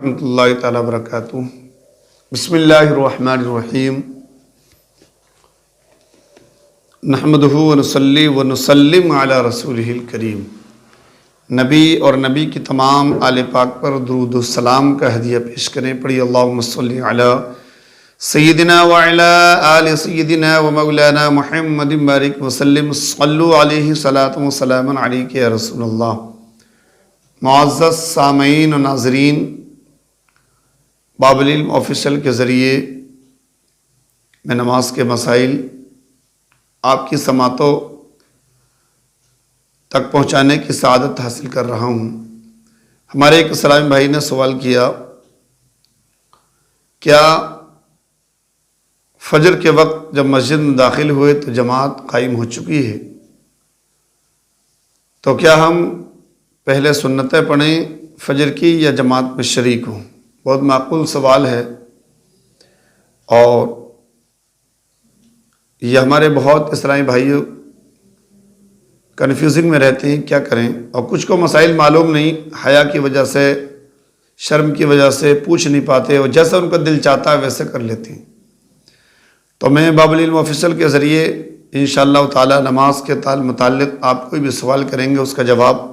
ورحمۃ اللہ تعالیٰ وبرکاتہ۔ بسم اللہ الرحمن الرحیم۔ نحمدہ ونصلی ونسلم علی رسولہ الکریم۔ نبی اور نبی کی تمام آل پاک پر درود و سلام کا ہدیہ پیش کریں۔ پڑھی اللہم صلی علی سیدنا وعلی آل سیدنا و مولانا محمد بارک وسلم، صلو علیہ صلاۃ و سلام علیک یا رسول اللہ۔ معزز سامعین و ناظرین، باب العلم آفیشل کے ذریعے میں نماز کے مسائل آپ کی سماعتوں تک پہنچانے کی سعادت حاصل کر رہا ہوں۔ ہمارے ایک اسلامی بھائی نے سوال کیا، کیا فجر کے وقت جب مسجد میں داخل ہوئے تو جماعت قائم ہو چکی ہے، تو کیا ہم پہلے سنتیں پڑھیں فجر کی یا جماعت میں شریک ہوں؟ بہت معقول سوال ہے، اور یہ ہمارے بہت اسلامی بھائیوں کنفیوزنگ میں رہتے ہیں کیا کریں، اور کچھ کو مسائل معلوم نہیں، حیا کی وجہ سے، شرم کی وجہ سے پوچھ نہیں پاتے، اور جیسا ان کا دل چاہتا ہے ویسے کر لیتے ہیں۔ تو میں باب العلم آفیشل کے ذریعے انشاءاللہ تعالی نماز کے متعلق آپ کوئی بھی سوال کریں گے، اس کا جواب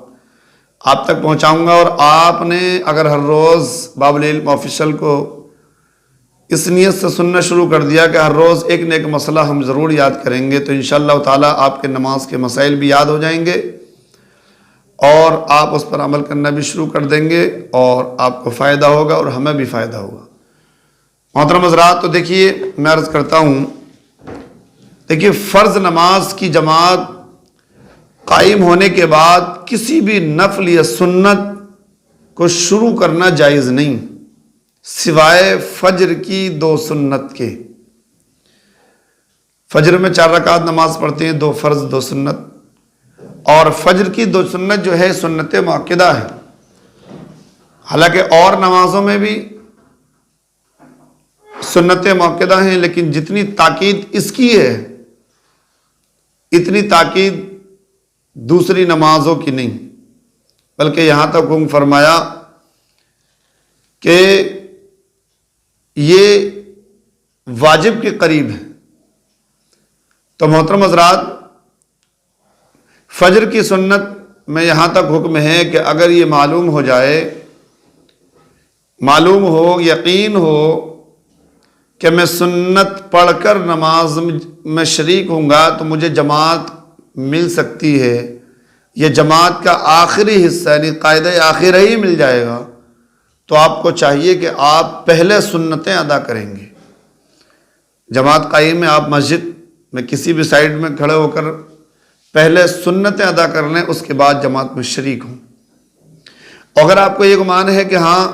آپ تک پہنچاؤں گا۔ اور آپ نے اگر ہر روز باب العلم آفیشل کو اس نیت سے سننا شروع کر دیا کہ ہر روز ایک نہ ایک مسئلہ ہم ضرور یاد کریں گے، تو انشاءاللہ تعالیٰ آپ کے نماز کے مسائل بھی یاد ہو جائیں گے، اور آپ اس پر عمل کرنا بھی شروع کر دیں گے، اور آپ کو فائدہ ہوگا اور ہمیں بھی فائدہ ہوگا۔ محترم حضرات، تو دیکھیے میں عرض کرتا ہوں، دیکھیے فرض نماز کی جماعت قائم ہونے کے بعد کسی بھی نفل یا سنت کو شروع کرنا جائز نہیں، سوائے فجر کی 2 سنت کے۔ فجر میں 4 رکعت نماز پڑھتے ہیں، 2 فرض 2 سنت، اور فجر کی 2 سنت جو ہے سنت مؤکدہ ہے۔ حالانکہ اور نمازوں میں بھی سنت مؤکدہ ہیں، لیکن جتنی تاکید اس کی ہے اتنی تاکید دوسری نمازوں کی نہیں، بلکہ یہاں تک حکم فرمایا کہ یہ واجب کے قریب ہے۔ تو محترم حضرات، فجر کی سنت میں یہاں تک حکم ہے کہ اگر یہ معلوم ہو جائے، معلوم ہو، یقین ہو کہ میں سنت پڑھ کر نماز میں شریک ہوں گا تو مجھے جماعت مل سکتی ہے، یہ جماعت کا آخری حصہ یعنی قاعدہ آخرہ ہی مل جائے گا، تو آپ کو چاہیے کہ آپ پہلے سنتیں ادا کریں گے۔ جماعت قائم ہے، آپ مسجد میں کسی بھی سائیڈ میں کھڑے ہو کر پہلے سنتیں ادا کر لیں، اس کے بعد جماعت میں شریک ہوں۔ اگر آپ کو یہ گمان ہے کہ ہاں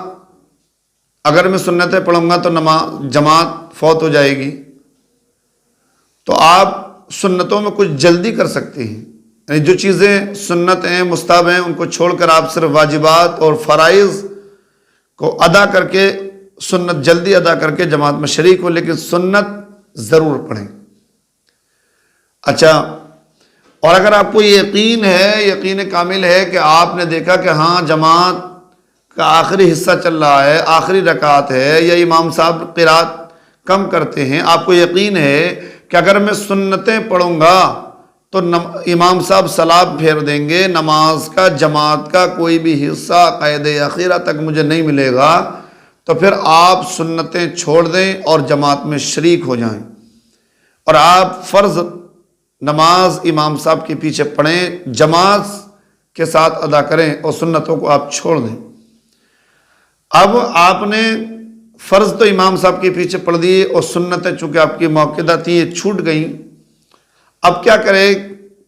اگر میں سنتیں پڑھوں گا تو جماعت فوت ہو جائے گی، تو آپ سنتوں میں کچھ جلدی کر سکتے ہیں، یعنی جو چیزیں سنت ہیں، مستحب ہیں، ان کو چھوڑ کر آپ صرف واجبات اور فرائض کو ادا کر کے سنت جلدی ادا کر کے جماعت میں شریک ہو، لیکن سنت ضرور پڑھیں۔ اچھا، اور اگر آپ کو یقین ہے، یقین کامل ہے کہ آپ نے دیکھا کہ ہاں جماعت کا آخری حصہ چل رہا ہے، آخری رکعت ہے، یا امام صاحب قرات کم کرتے ہیں، آپ کو یقین ہے کہ اگر میں سنتیں پڑھوں گا تو امام صاحب سلام پھیر دیں گے، نماز کا جماعت کا کوئی بھی حصہ قاعدہ اخیرہ تک مجھے نہیں ملے گا، تو پھر آپ سنتیں چھوڑ دیں اور جماعت میں شریک ہو جائیں، اور آپ فرض نماز امام صاحب کے پیچھے پڑھیں، جماعت کے ساتھ ادا کریں، اور سنتوں کو آپ چھوڑ دیں۔ اب آپ نے فرض تو امام صاحب کے پیچھے پڑھ دیے، اور سنتیں چونکہ آپ کی مؤکدہ تھیں یہ چھوٹ گئیں، اب کیا کریں؟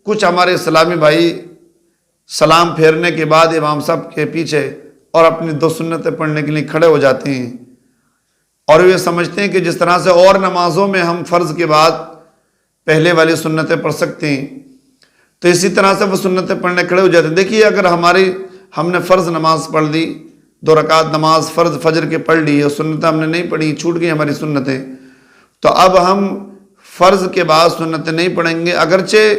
کچھ ہمارے اسلامی بھائی سلام پھیرنے کے بعد امام صاحب کے پیچھے اور اپنی 2 سنتیں پڑھنے کے لیے کھڑے ہو جاتے ہیں، اور یہ سمجھتے ہیں کہ جس طرح سے اور نمازوں میں ہم فرض کے بعد پہلے والی سنتیں پڑھ سکتے ہیں، تو اسی طرح سے وہ سنتیں پڑھنے کھڑے ہو جاتے ہیں۔ دیکھیے، اگر ہم نے فرض نماز پڑھ لی، 2 رکعت نماز فرض فجر کے پڑھ لی، اور سنتیں ہم نے نہیں پڑھی، چھوٹ گئی ہماری سنتیں، تو اب ہم فرض کے بعد سنتیں نہیں پڑھیں گے، اگرچہ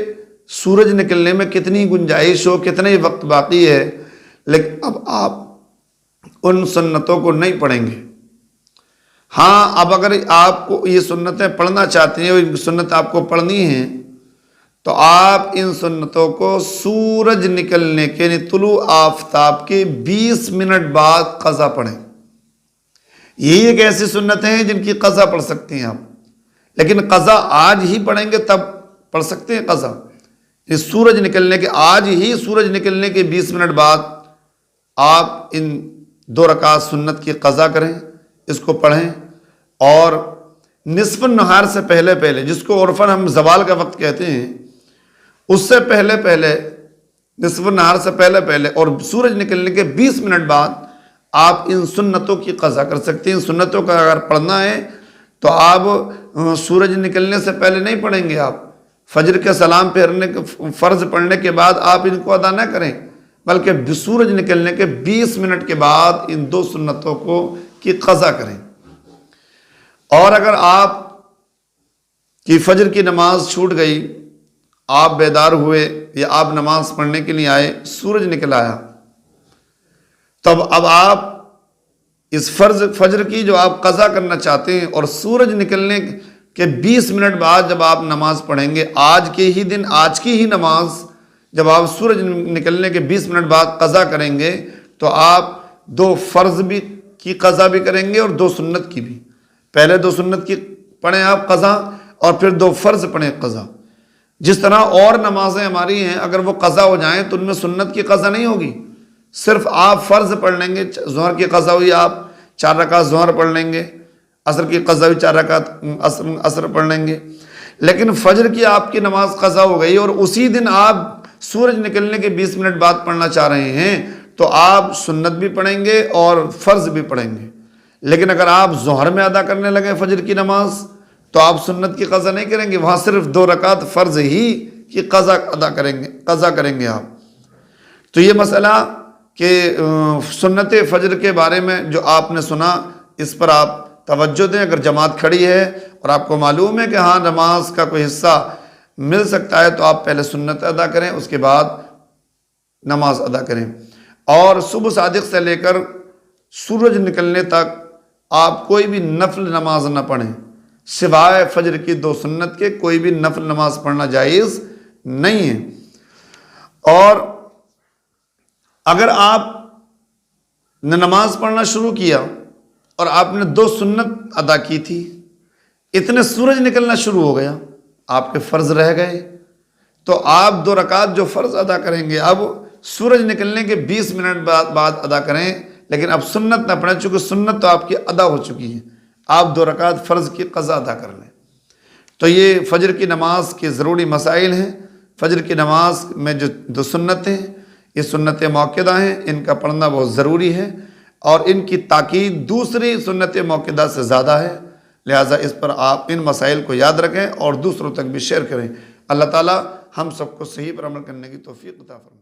سورج نکلنے میں کتنی گنجائش ہو، کتنا ہی وقت باقی ہے، لیکن اب آپ ان سنتوں کو نہیں پڑھیں گے۔ ہاں اب اگر آپ کو یہ سنتیں پڑھنا چاہتے ہیں اور سنت آپ کو پڑھنی ہیں تو آپ ان سنتوں کو سورج نکلنے کے یعنی طلوع آفتاب کے 20 منٹ بعد قضا پڑھیں۔ یہی ایک ایسی سنتیں ہیں جن کی قضا پڑھ سکتے ہیں آپ، لیکن قضا آج ہی پڑھیں گے تب پڑھ سکتے ہیں قضا۔ سورج نکلنے کے آج ہی سورج نکلنے کے 20 منٹ بعد آپ ان 2 رکعت سنت کی قضا کریں، اس کو پڑھیں، اور نصف النہار سے پہلے پہلے، جس کو عرفاً ہم زوال کا وقت کہتے ہیں، اس سے پہلے پہلے، نصف النہار سے پہلے پہلے اور سورج نکلنے کے 20 منٹ بعد آپ ان سنتوں کی قضا کر سکتے ہیں۔ ان سنتوں کا اگر پڑھنا ہے تو آپ سورج نکلنے سے پہلے نہیں پڑھیں گے، آپ فجر کے سلام پھیرنے کے فرض پڑھنے کے بعد آپ ان کو ادا نہ کریں، بلکہ سورج نکلنے کے 20 منٹ کے بعد ان 2 سنتوں کی قضا کریں۔ اور اگر آپ کی فجر کی نماز چھوٹ گئی، آپ بیدار ہوئے یا آپ نماز پڑھنے کے لیے آئے، سورج نکل آیا، تب اب آپ اس فجر کی جو آپ قضا کرنا چاہتے ہیں اور سورج نکلنے کے 20 منٹ بعد جب آپ نماز پڑھیں گے، آج کے ہی دن آج کی ہی نماز جب آپ سورج نکلنے کے 20 منٹ بعد قضا کریں گے تو آپ 2 فرض بھی کی قضا بھی کریں گے اور 2 سنت کی بھی۔ پہلے 2 سنت کی پڑھیں آپ قضا، اور پھر 2 فرض پڑھیں قضا۔ جس طرح اور نمازیں ہماری ہیں، اگر وہ قضا ہو جائیں تو ان میں سنت کی قضا نہیں ہوگی، صرف آپ فرض پڑھ لیں گے۔ ظہر کی قضا ہوئی، آپ 4 رکعت ظہر پڑھ لیں گے، عصر کی قضا ہوئی 4 رکعت عصر پڑھ لیں گے۔ لیکن فجر کی آپ کی نماز قضا ہو گئی اور اسی دن آپ سورج نکلنے کے 20 منٹ بعد پڑھنا چاہ رہے ہیں تو آپ سنت بھی پڑھیں گے اور فرض بھی پڑھیں گے۔ لیکن اگر آپ ظہر میں ادا کرنے لگے فجر کی نماز تو آپ سنت کی قضا نہیں کریں گے، وہاں صرف 2 رکعت فرض ہی کی قضا کریں گے آپ۔ تو یہ مسئلہ کہ سنت فجر کے بارے میں جو آپ نے سنا، اس پر آپ توجہ دیں۔ اگر جماعت کھڑی ہے اور آپ کو معلوم ہے کہ ہاں نماز کا کوئی حصہ مل سکتا ہے تو آپ پہلے سنت ادا کریں، اس کے بعد نماز ادا کریں۔ اور صبح صادق سے لے کر سورج نکلنے تک آپ کوئی بھی نفل نماز نہ پڑھیں، سوائے فجر کی 2 سنت کے کوئی بھی نفل نماز پڑھنا جائز نہیں ہے۔ اور اگر آپ نے نماز پڑھنا شروع کیا اور آپ نے 2 سنت ادا کی تھی، اتنے سورج نکلنا شروع ہو گیا، آپ کے فرض رہ گئے، تو آپ 2 رکعت جو فرض ادا کریں گے اب سورج نکلنے کے 20 منٹ بعد ادا کریں، لیکن اب سنت نہ پڑھیں، چونکہ سنت تو آپ کی ادا ہو چکی ہے، آپ 2 رکعت فرض کی قضا ادا کر لیں۔ تو یہ فجر کی نماز کے ضروری مسائل ہیں۔ فجر کی نماز میں جو 2 سنتیں ہیں، یہ سنت موقدہ ہیں، ان کا پڑھنا بہت ضروری ہے، اور ان کی تاکید دوسری سنت موقدہ سے زیادہ ہے، لہٰذا اس پر آپ ان مسائل کو یاد رکھیں اور دوسروں تک بھی شیئر کریں۔ اللہ تعالی ہم سب کو صحیح پر عمل کرنے کی توفیق عطا فرمائے۔